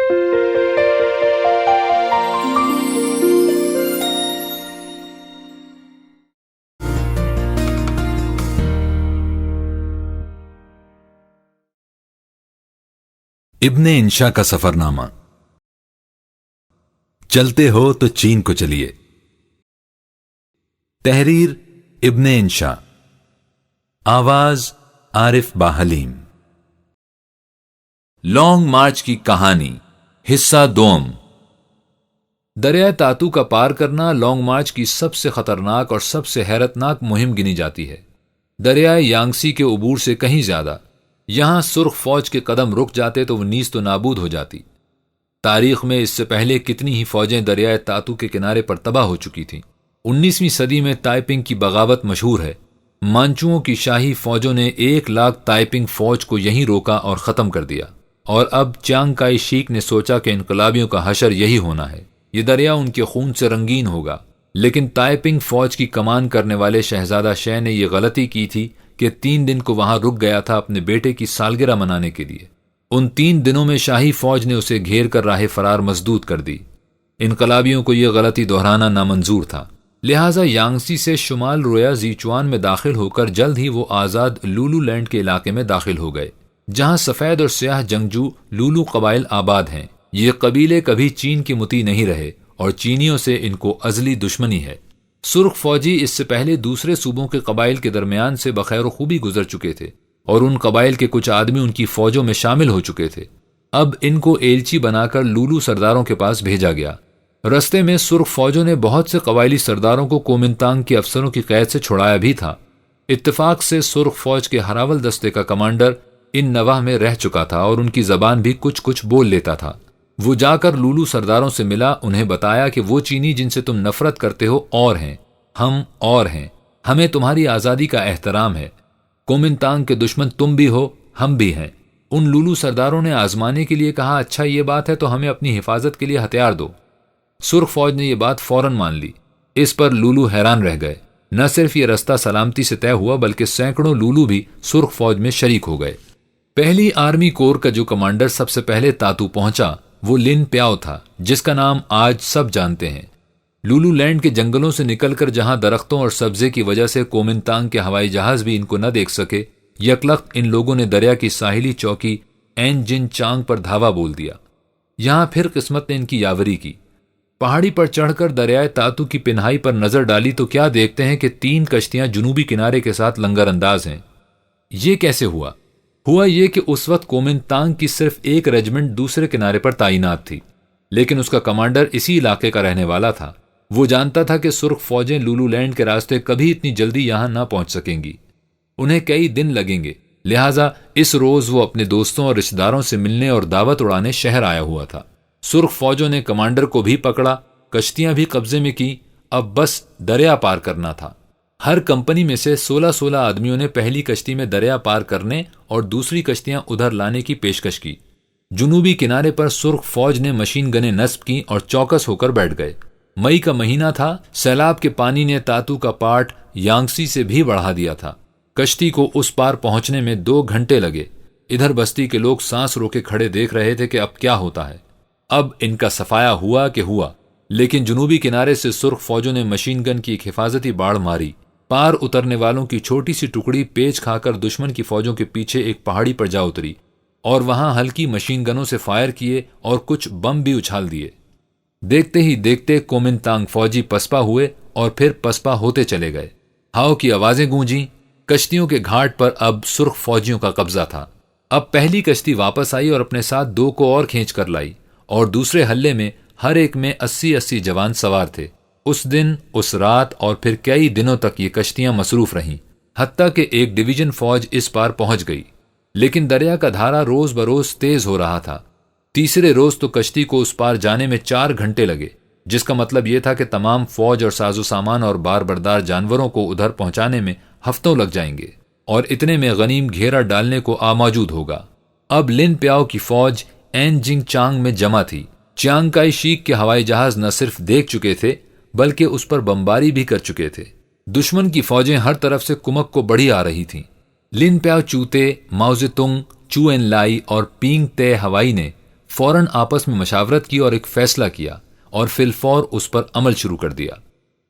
ابن انشا کا سفرنامہ۔ چلتے ہو تو چین کو چلیے۔ تحریر ابن انشا، آواز عارف باحلیم۔ لانگ مارچ کی کہانی، حصہ دوم۔ دریائے تاتو کا پار کرنا لانگ مارچ کی سب سے خطرناک اور سب سے حیرتناک مہم گنی جاتی ہے، دریائے یانگسی کے عبور سے کہیں زیادہ۔ یہاں سرخ فوج کے قدم رک جاتے تو وہ نیست و نابود ہو جاتی۔ تاریخ میں اس سے پہلے کتنی ہی فوجیں دریائے تاتو کے کنارے پر تباہ ہو چکی تھیں۔ 19ویں صدی میں تائپنگ کی بغاوت مشہور ہے۔ مانچوؤں کی شاہی فوجوں نے 1,00,000 تائپنگ فوج کو یہیں روکا اور ختم کر دیا، اور اب چیانگ کائی شیک نے سوچا کہ انقلابیوں کا حشر یہی ہونا ہے، یہ دریا ان کے خون سے رنگین ہوگا۔ لیکن تائپنگ فوج کی کمان کرنے والے شہزادہ شے نے یہ غلطی کی تھی کہ 3 دن کو وہاں رک گیا تھا اپنے بیٹے کی سالگرہ منانے کے لیے۔ ان 3 دنوں میں شاہی فوج نے اسے گھیر کر راہ فرار مسدود کر دی۔ انقلابیوں کو یہ غلطی دہرانا نامنظور تھا، لہٰذا یانگسی سے شمال رویا زیچوان میں داخل ہو کر جلد ہی وہ آزاد لولو لینڈ کے علاقے میں داخل ہو گئے، جہاں سفید اور سیاہ جنگجو لولو قبائل آباد ہیں۔ یہ قبیلے کبھی چین کے مطیع نہیں رہے اور چینیوں سے ان کو ازلی دشمنی ہے۔ سرخ فوجی اس سے پہلے دوسرے صوبوں کے قبائل کے درمیان سے بخیر و خوبی گزر چکے تھے، اور ان قبائل کے کچھ آدمی ان کی فوجوں میں شامل ہو چکے تھے۔ اب ان کو ایلچی بنا کر لولو سرداروں کے پاس بھیجا گیا۔ رستے میں سرخ فوجوں نے بہت سے قبائلی سرداروں کو کومنتانگ کے افسروں کی قید سے چھڑایا بھی تھا۔ اتفاق سے سرخ فوج کے ہراول دستے کا کمانڈر ان نواح میں رہ چکا تھا اور ان کی زبان بھی کچھ بول لیتا تھا۔ وہ جا کر لولو سرداروں سے ملا، انہیں بتایا کہ وہ چینی جن سے تم نفرت کرتے ہو اور ہیں، ہم اور ہیں، ہمیں تمہاری آزادی کا احترام ہے۔ کومنتانگ کے دشمن تم بھی ہو، ہم بھی ہیں۔ ان لولو سرداروں نے آزمانے کے لیے کہا، اچھا یہ بات ہے تو ہمیں اپنی حفاظت کے لیے ہتھیار دو۔ سرخ فوج نے یہ بات فوراً مان لی۔ اس پر لولو حیران رہ گئے۔ نہ صرف یہ رستہ سلامتی سے طے ہوا بلکہ سینکڑوں لولو بھی سرخ فوج میں شریک ہو گئے۔ پہلی آرمی کور کا جو کمانڈر سب سے پہلے تاتو پہنچا وہ لن پیاؤ تھا، جس کا نام آج سب جانتے ہیں۔ لولو لینڈ کے جنگلوں سے نکل کر جہاں درختوں اور سبزے کی وجہ سے کومنتانگ کے ہوائی جہاز بھی ان کو نہ دیکھ سکے، یکلخت ان لوگوں نے دریا کی ساحلی چوکی این جن چانگ پر دھاوا بول دیا۔ یہاں پھر قسمت نے ان کی یاوری کی۔ پہاڑی پر چڑھ کر دریائے تاتو کی پنہائی پر نظر ڈالی تو کیا دیکھتے ہیں کہ 3 کشتیاں جنوبی کنارے کے ساتھ لنگر انداز ہیں۔ یہ کیسے ہوا؟ ہوا یہ کہ اس وقت کومنتانگ کی صرف 1 ریجمنٹ دوسرے کنارے پر تعینات تھی، لیکن اس کا کمانڈر اسی علاقے کا رہنے والا تھا۔ وہ جانتا تھا کہ سرخ فوجیں لولو لینڈ کے راستے کبھی اتنی جلدی یہاں نہ پہنچ سکیں گی، انہیں کئی دن لگیں گے، لہٰذا اس روز وہ اپنے دوستوں اور رشتہ داروں سے ملنے اور دعوت اڑانے شہر آیا ہوا تھا۔ سرخ فوجوں نے کمانڈر کو بھی پکڑا، کشتیاں بھی قبضے میں کی، اب بس دریا پار کرنا تھا۔ ہر کمپنی میں سے 16 آدمیوں نے پہلی کشتی میں دریا پار کرنے اور دوسری کشتیاں ادھر لانے کی پیشکش کی۔ جنوبی کنارے پر سرخ فوج نے مشین گنیں نصب کی اور چوکس ہو کر بیٹھ گئے۔ مئی کا مہینہ تھا، سیلاب کے پانی نے تاتو کا پاٹ یانگسی سے بھی بڑھا دیا تھا۔ کشتی کو اس پار پہنچنے میں 2 گھنٹے لگے۔ ادھر بستی کے لوگ سانس روکے کھڑے دیکھ رہے تھے کہ اب کیا ہوتا ہے۔ اب ان کا صفایا ہوا کہ ہوا، لیکن جنوبی کنارے سے سرخ فوجوں نے مشین گن کی ایک حفاظتی باڑ ماری۔ پار اترنے والوں کی چھوٹی سی ٹکڑی پیچ کھا کر دشمن کی فوجوں کے پیچھے ایک پہاڑی پر جا اتری اور وہاں ہلکی مشین گنوں سے فائر کیے اور کچھ بم بھی اچھال دیے۔ دیکھتے ہی دیکھتے کومنتانگ فوجی پسپا ہوئے اور پھر پسپا ہوتے چلے گئے۔ ہاؤ کی آوازیں گونجیں۔ کشتیوں کے گھاٹ پر اب سرخ فوجیوں کا قبضہ تھا۔ اب پہلی کشتی واپس آئی اور اپنے ساتھ 2 کو اور کھینچ کر لائی، اور دوسرے حلے میں ہر ایک میں 80 جوان سوار تھے۔ اس دن، اس رات اور پھر کئی دنوں تک یہ کشتیاں مصروف رہیں، حتیٰ کہ ایک ڈویژن فوج اس پار پہنچ گئی۔ لیکن دریا کا دھارا روز بروز تیز ہو رہا تھا۔ تیسرے روز تو کشتی کو اس پار جانے میں 4 گھنٹے لگے، جس کا مطلب یہ تھا کہ تمام فوج اور ساز و سامان اور بار بردار جانوروں کو ادھر پہنچانے میں ہفتوں لگ جائیں گے، اور اتنے میں غنیم گھیرا ڈالنے کو موجود ہوگا۔ اب لن پیاؤ کی فوج این جنگ چانگ میں جمع تھی۔ چیانگ کائی شیک کے ہوائی جہاز نہ صرف دیکھ چکے تھے بلکہ اس پر بمباری بھی کر چکے تھے۔ دشمن کی فوجیں ہر طرف سے کمک کو بڑھی آ رہی تھیں۔ لن پیاؤ چوتے، ماؤ زے تونگ، چو این لائی اور پینگ تے ہوائی نے فوراً آپس میں مشاورت کی اور ایک فیصلہ کیا اور فی الفور اس پر عمل شروع کر دیا۔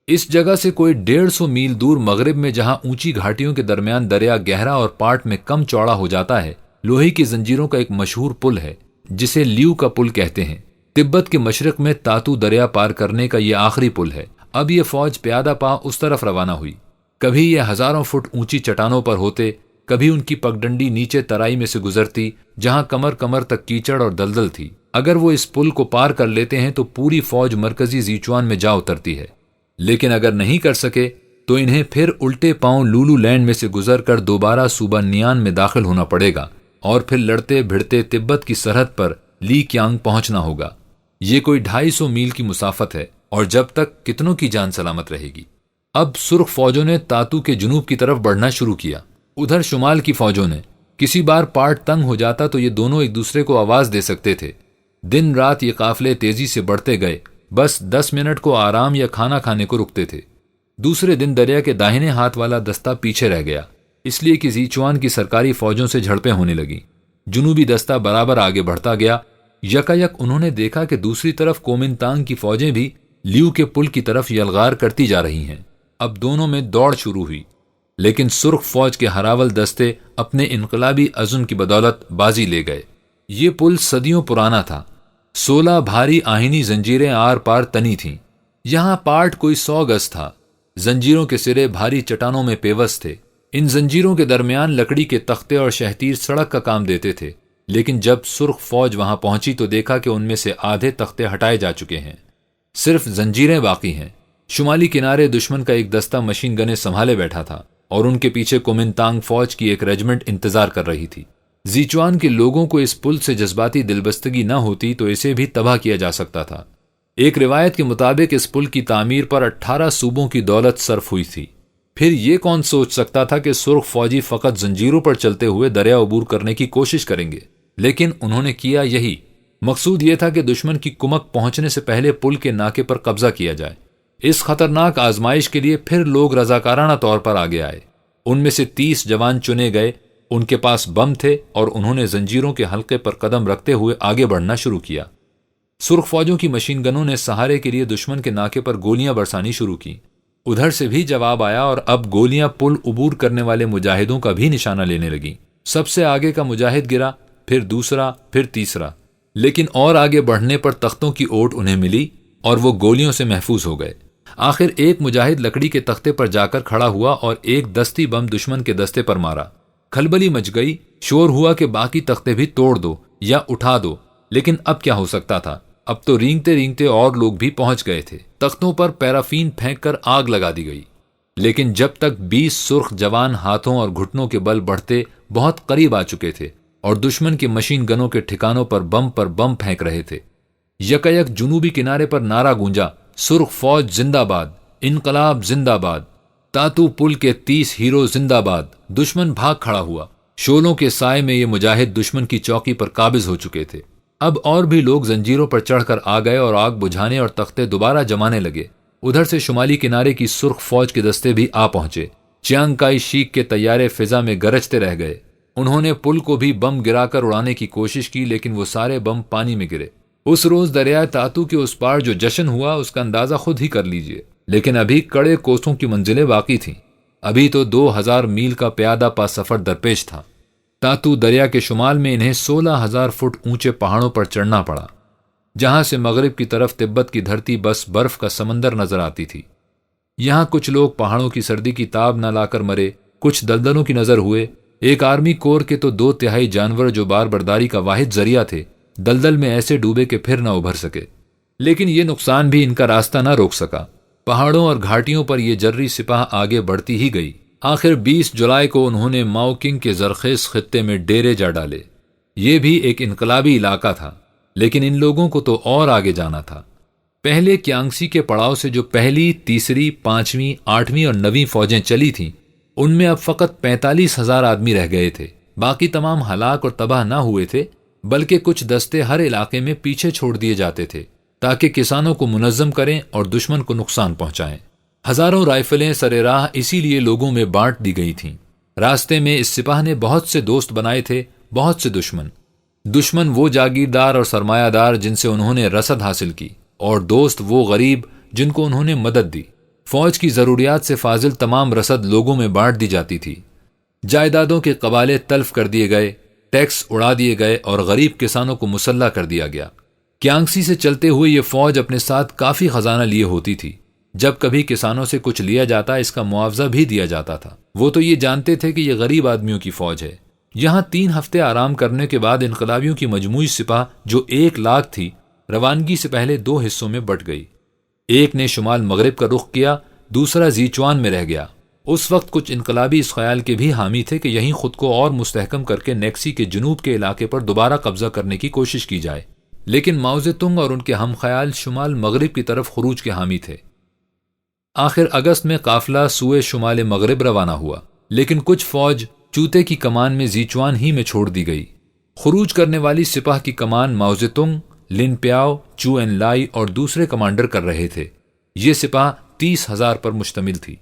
اس جگہ سے کوئی 150 میل دور مغرب میں جہاں اونچی گھاٹیوں کے درمیان دریا گہرا اور پارٹ میں کم چوڑا ہو جاتا ہے، لوہے کی زنجیروں کا ایک مشہور پل ہے جسے لیو کا پل کہتے ہیں۔ تبت کے مشرق میں تاتو دریا پار کرنے کا یہ آخری پل ہے۔ اب یہ فوج پیادہ پا اس طرف روانہ ہوئی۔ کبھی یہ ہزاروں فٹ اونچی چٹانوں پر ہوتے، کبھی ان کی پگڈنڈی نیچے ترائی میں سے گزرتی جہاں کمر کمر تک کیچڑ اور دلدل تھی۔ اگر وہ اس پل کو پار کر لیتے ہیں تو پوری فوج مرکزی زیچوان میں جا اترتی ہے، لیکن اگر نہیں کر سکے تو انہیں پھر الٹے پاؤں لولو لینڈ میں سے گزر کر دوبارہ صوبہ نیان میں داخل ہونا پڑے گا اور پھر لڑتے بھڑتے تبت کی سرحد پر لی کیانگ پہنچنا ہوگا۔ یہ کوئی 250 میل کی مسافت ہے اور جب تک کتنوں کی جان سلامت رہے گی۔ اب سرخ فوجوں نے تاتو کے جنوب کی طرف بڑھنا شروع کیا۔ ادھر شمال کی فوجوں نے کسی بار پارٹ تنگ ہو جاتا تو یہ دونوں ایک دوسرے کو آواز دے سکتے تھے۔ دن رات یہ قافلے تیزی سے بڑھتے گئے، بس 10 منٹ کو آرام یا کھانا کھانے کو رکتے تھے۔ دوسرے دن دریا کے داہنے ہاتھ والا دستہ پیچھے رہ گیا، اس لیے کہ زیچوان کی سرکاری فوجوں سے جھڑپیں ہونے لگیں۔ جنوبی دستہ برابر آگے بڑھتا گیا۔ یکایک انہوں نے دیکھا کہ دوسری طرف کومنتانگ کی فوجیں بھی لیو کے پل کی طرف یلغار کرتی جا رہی ہیں۔ اب دونوں میں دوڑ شروع ہوئی، لیکن سرخ فوج کے ہراول دستے اپنے انقلابی عزم کی بدولت بازی لے گئے۔ یہ پل صدیوں پرانا تھا۔ 16 بھاری آہنی زنجیریں آر پار تنی تھیں۔ یہاں پارٹ کوئی 100 گز تھا۔ زنجیروں کے سرے بھاری چٹانوں میں پیوست تھے۔ ان زنجیروں کے درمیان لکڑی کے تختے اور شہتیر سڑک کا کام دیتے تھے، لیکن جب سرخ فوج وہاں پہنچی تو دیکھا کہ ان میں سے آدھے تختے ہٹائے جا چکے ہیں، صرف زنجیریں باقی ہیں۔ شمالی کنارے دشمن کا ایک دستہ مشین گنیں سنبھالے بیٹھا تھا اور ان کے پیچھے کومنتانگ فوج کی ایک ریجمنٹ انتظار کر رہی تھی۔ زیچوان کے لوگوں کو اس پل سے جذباتی دلبستگی نہ ہوتی تو اسے بھی تباہ کیا جا سکتا تھا۔ ایک روایت کے مطابق اس پل کی تعمیر پر 18 صوبوں کی دولت صرف ہوئی تھی۔ پھر یہ کون سوچ سکتا تھا کہ سرخ فوجی فقط زنجیروں پر چلتے ہوئے دریا عبور کرنے کی کوشش کریں گے، لیکن انہوں نے کیا یہی۔ مقصود یہ تھا کہ دشمن کی کمک پہنچنے سے پہلے پل کے ناکے پر قبضہ کیا جائے۔ اس خطرناک آزمائش کے لیے پھر لوگ رضاکارانہ طور پر آگے آئے۔ ان میں سے 30 جوان چنے گئے، ان کے پاس بم تھے اور انہوں نے زنجیروں کے حلقے پر قدم رکھتے ہوئے آگے بڑھنا شروع کیا۔ سرخ فوجوں کی مشین گنوں نے سہارے کے لیے دشمن کے ناکے پر گولیاں برسانی شروع کی۔ ادھر سے بھی جواب آیا اور اب گولیاں پل عبور کرنے والے مجاہدوں کا بھی نشانہ لینے لگیں۔ سب سے آگے کا مجاہد گرا، پھر دوسرا، پھر تیسرا، لیکن اور آگے بڑھنے پر تختوں کی اوٹ انہیں ملی اور وہ گولیوں سے محفوظ ہو گئے۔ آخر ایک مجاہد لکڑی کے تختے پر جا کر کھڑا ہوا اور ایک دستی بم دشمن کے دستے پر مارا۔ کھلبلی مچ گئی، شور ہوا کہ باقی تختے بھی توڑ دو یا اٹھا دو، لیکن اب کیا ہو سکتا تھا؟ اب تو رینگتے رینگتے اور لوگ بھی پہنچ گئے تھے۔ تختوں پر پیرافین پھینک کر آگ لگا دی گئی، لیکن جب تک 20 سرخ جوان ہاتھوں اور گھٹنوں کے بل بڑھتے بہت قریب آ چکے تھے اور دشمن کے مشین گنوں کے ٹھکانوں پر بم پھینک رہے تھے۔ یکایک جنوبی کنارے پر نعرہ گونجا، سرخ فوج زندہ باد، انقلاب زندہ باد، تاتو پل کے 30 ہیرو زندہ باد۔ دشمن بھاگ کھڑا ہوا۔ شولوں کے سائے میں یہ مجاہد دشمن کی چوکی پر قابض ہو چکے تھے۔ اب اور بھی لوگ زنجیروں پر چڑھ کر آ گئے اور آگ بجھانے اور تختے دوبارہ جمانے لگے۔ ادھر سے شمالی کنارے کی سرخ فوج کے دستے بھی آ پہنچے۔ چیانگ کائی شیک کے طیارے فضا میں گرجتے رہ گئے۔ انہوں نے پل کو بھی بم گرا کر اڑانے کی کوشش کی، لیکن وہ سارے بم پانی میں گرے۔ اس روز دریائے تاتو کے اس پار جو جشن ہوا اس کا اندازہ خود ہی کر لیجئے، لیکن ابھی کڑے کوسوں کی منزلیں باقی تھیں۔ ابھی تو 2000 میل کا پیادہ پا سفر درپیش تھا۔ تاتو دریا کے شمال میں انہیں 16,000 فٹ اونچے پہاڑوں پر چڑھنا پڑا، جہاں سے مغرب کی طرف تبت کی دھرتی بس برف کا سمندر نظر آتی تھی۔ یہاں کچھ لوگ پہاڑوں کی سردی کی تاب نہ لا کر مرے، کچھ دلدلوں کی نظر ہوئے۔ ایک آرمی کور کے تو 2/3 جانور جو بار برداری کا واحد ذریعہ تھے دلدل میں ایسے ڈوبے کہ پھر نہ ابھر سکے، لیکن یہ نقصان بھی ان کا راستہ نہ روک سکا۔ پہاڑوں اور گھاٹیوں پر یہ جرری سپاہ آگے بڑھتی ہی گئی۔ آخر 20 جولائی کو انہوں نے ماؤکنگ کے زرخیز خطے میں ڈیرے جا ڈالے۔ یہ بھی ایک انقلابی علاقہ تھا، لیکن ان لوگوں کو تو اور آگے جانا تھا۔ پہلے کیانگسی کے پڑاؤ سے جو پہلی، تیسری، 5ویں، 8ویں اور 9ویں فوجیں چلی تھیں، ان میں اب فقط 45,000 آدمی رہ گئے تھے۔ باقی تمام ہلاک اور تباہ نہ ہوئے تھے، بلکہ کچھ دستے ہر علاقے میں پیچھے چھوڑ دیے جاتے تھے تاکہ کسانوں کو منظم کریں اور دشمن کو نقصان پہنچائیں۔ ہزاروں رائفلیں سرے راہ اسی لیے لوگوں میں بانٹ دی گئی تھیں۔ راستے میں اس سپاہ نے بہت سے دوست بنائے تھے، بہت سے دشمن۔ دشمن وہ جاگیردار اور سرمایہ دار جن سے انہوں نے رسد حاصل کی، اور دوست وہ غریب جن کو انہوں نے مدد دی۔ فوج کی ضروریات سے فاضل تمام رسد لوگوں میں بانٹ دی جاتی تھی۔ جائیدادوں کے قبالے تلف کر دیے گئے، ٹیکس اڑا دیے گئے اور غریب کسانوں کو مسلح کر دیا گیا۔ کیانگسی سے چلتے ہوئے یہ فوج اپنے ساتھ کافی خزانہ لیے ہوتی تھی۔ جب کبھی کسانوں سے کچھ لیا جاتا اس کا معاوضہ بھی دیا جاتا تھا۔ وہ تو یہ جانتے تھے کہ یہ غریب آدمیوں کی فوج ہے۔ یہاں 3 ہفتے آرام کرنے کے بعد انقلابیوں کی مجموعی سپاہ جو 1 لاکھ تھی، روانگی سے پہلے 2 حصوں میں بٹ گئی۔ ایک نے شمال مغرب کا رخ کیا، دوسرا زیچوان میں رہ گیا۔ اس وقت کچھ انقلابی اس خیال کے بھی حامی تھے کہ یہیں خود کو اور مستحکم کر کے نیکسی کے جنوب کے علاقے پر دوبارہ قبضہ کرنے کی کوشش کی جائے، لیکن ماؤ زیتونگ اور ان کے ہم خیال شمال مغرب کی طرف خروج کے حامی تھے۔ آخر اگست میں قافلہ سوئے شمال مغرب روانہ ہوا، لیکن کچھ فوج چوتے کی کمان میں زیچوان ہی میں چھوڑ دی گئی۔ خروج کرنے والی سپاہ کی کمان ماؤ زیتونگ، لن پیاؤ، چو این لائی اور دوسرے کمانڈر کر رہے تھے۔ یہ سپاہ 30,000 پر مشتمل تھی۔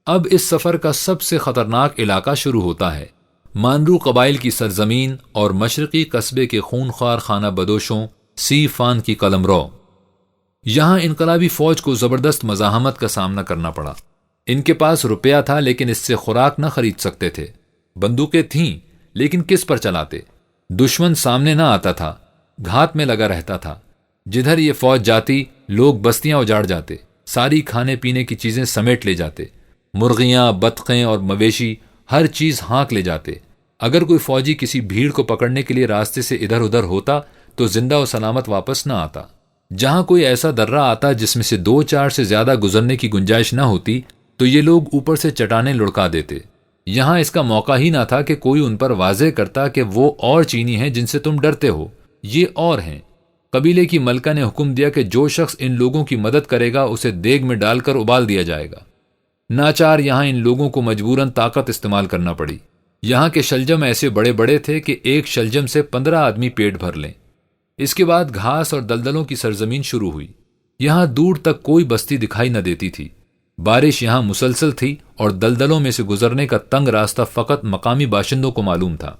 اب اس سفر کا سب سے خطرناک علاقہ شروع ہوتا ہے۔ مانرو قبائل کی سرزمین اور مشرقی قصبے کے خونخوار خانہ بدوشوں سی فان کی قلمرو۔ یہاں انقلابی فوج کو زبردست مزاحمت کا سامنا کرنا پڑا۔ ان کے پاس روپیہ تھا لیکن اس سے خوراک نہ خرید سکتے تھے۔ بندوقیں تھیں لیکن کس پر چلاتے؟ دشمن سامنے نہ آتا تھا، گھات میں لگا رہتا تھا۔ جدھر یہ فوج جاتی لوگ بستیاں اجاڑ جاتے، ساری کھانے پینے کی چیزیں سمیٹ لے جاتے، مرغیاں، بطخیں اور مویشی ہر چیز ہانک لے جاتے۔ اگر کوئی فوجی کسی بھیڑ کو پکڑنے کے لیے راستے سے ادھر ادھر ہوتا تو زندہ و سلامت واپس نہ آتا۔ جہاں کوئی ایسا درہ آتا جس میں سے 2-4 سے زیادہ گزرنے کی گنجائش نہ ہوتی تو یہ لوگ اوپر سے چٹانیں لڑکا دیتے۔ یہاں اس کا موقع ہی نہ تھا کہ کوئی ان پر واضح کرتا کہ وہ اور چینی ہیں جن سے تم ڈرتے ہو، یہ اور ہیں۔ قبیلے کی ملکہ نے حکم دیا کہ جو شخص ان لوگوں کی مدد کرے گا اسے دیگ میں ڈال کر ابال دیا جائے گا۔ ناچار یہاں ان لوگوں کو مجبوراً طاقت استعمال کرنا پڑی۔ یہاں کے شلجم ایسے بڑے بڑے تھے کہ ایک شلجم سے 15 آدمی پیٹ بھر لیں۔ اس کے بعد گھاس اور دلدلوں کی سرزمین شروع ہوئی۔ یہاں دور تک کوئی بستی دکھائی نہ دیتی تھی۔ بارش یہاں مسلسل تھی اور دلدلوں میں سے گزرنے کا تنگ راستہ فقط مقامی باشندوں کو معلوم تھا۔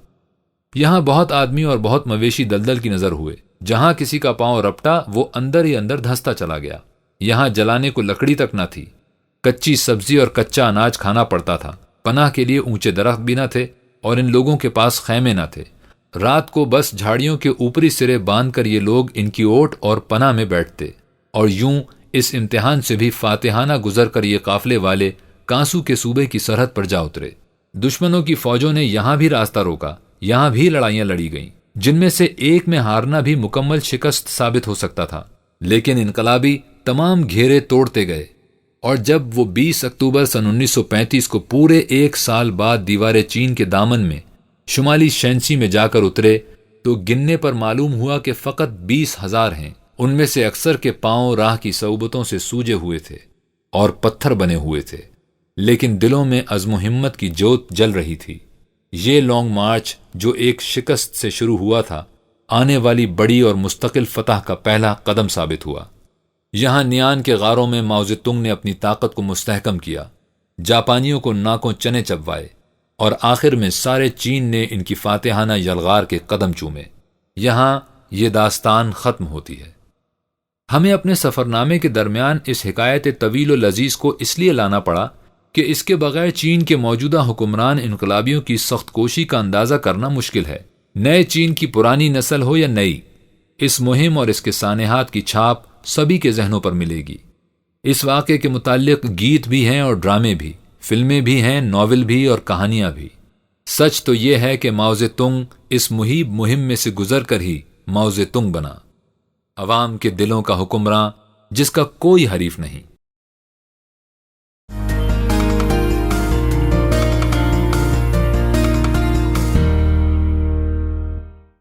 یہاں بہت آدمی اور بہت مویشی دلدل کی نظر ہوئے۔ جہاں کسی کا پاؤں رپٹا وہ اندر ہی اندر دھستا چلا گیا۔ یہاں جلانے کو لکڑی تک نہ تھی۔ کچی سبزی اور کچا اناج کھانا پڑتا تھا۔ پناہ کے لیے اونچے درخت بھی نہ تھے اور ان لوگوں کے پاس خیمے نہ تھے۔ رات کو بس جھاڑیوں کے اوپری سرے باندھ کر یہ لوگ ان کی اوٹ اور پناہ میں بیٹھتے، اور یوں اس امتحان سے بھی فاتحانہ گزر کر یہ قافلے والے کانسو کے صوبے کی سرحد پر جا اترے۔ دشمنوں کی فوجوں نے یہاں بھی راستہ روکا، یہاں بھی لڑائیاں لڑی گئیں، جن میں سے ایک میں ہارنا بھی مکمل شکست ثابت ہو سکتا تھا، لیکن انقلابی تمام گھیرے توڑتے گئے، اور جب وہ 20 اکتوبر سن 1935 کو پورے 1 سال بعد دیوار چین کے دامن میں شمالی شینسی میں جا کر اترے تو گننے پر معلوم ہوا کہ فقط 20,000 ہیں۔ ان میں سے اکثر کے پاؤں راہ کی صعوبتوں سے سوجے ہوئے تھے اور پتھر بنے ہوئے تھے، لیکن دلوں میں عزم و ہمت کی جوت جل رہی تھی۔ یہ لانگ مارچ جو ایک شکست سے شروع ہوا تھا، آنے والی بڑی اور مستقل فتح کا پہلا قدم ثابت ہوا۔ یہاں نیان کے غاروں میں ماؤ زیتونگ نے اپنی طاقت کو مستحکم کیا، جاپانیوں کو ناکوں چنے چبوائے، اور آخر میں سارے چین نے ان کی فاتحانہ یلغار کے قدم چومے۔ یہاں یہ داستان ختم ہوتی ہے۔ ہمیں اپنے سفرنامے کے درمیان اس حکایت طویل و لذیذ کو اس لیے لانا پڑا کہ اس کے بغیر چین کے موجودہ حکمران انقلابیوں کی سخت کوشی کا اندازہ کرنا مشکل ہے۔ نئے چین کی پرانی نسل ہو یا نئی، اس مہم اور اس کے سانحات کی چھاپ سبھی کے ذہنوں پر ملے گی۔ اس واقعے کے متعلق گیت بھی ہیں اور ڈرامے بھی، فلمیں بھی ہیں، ناول بھی اور کہانیاں بھی۔ سچ تو یہ ہے کہ ماؤ زیتونگ اس مہیب مہم میں سے گزر کر ہی ماؤ زیتونگ بنا، عوام کے دلوں کا حکمراں جس کا کوئی حریف نہیں۔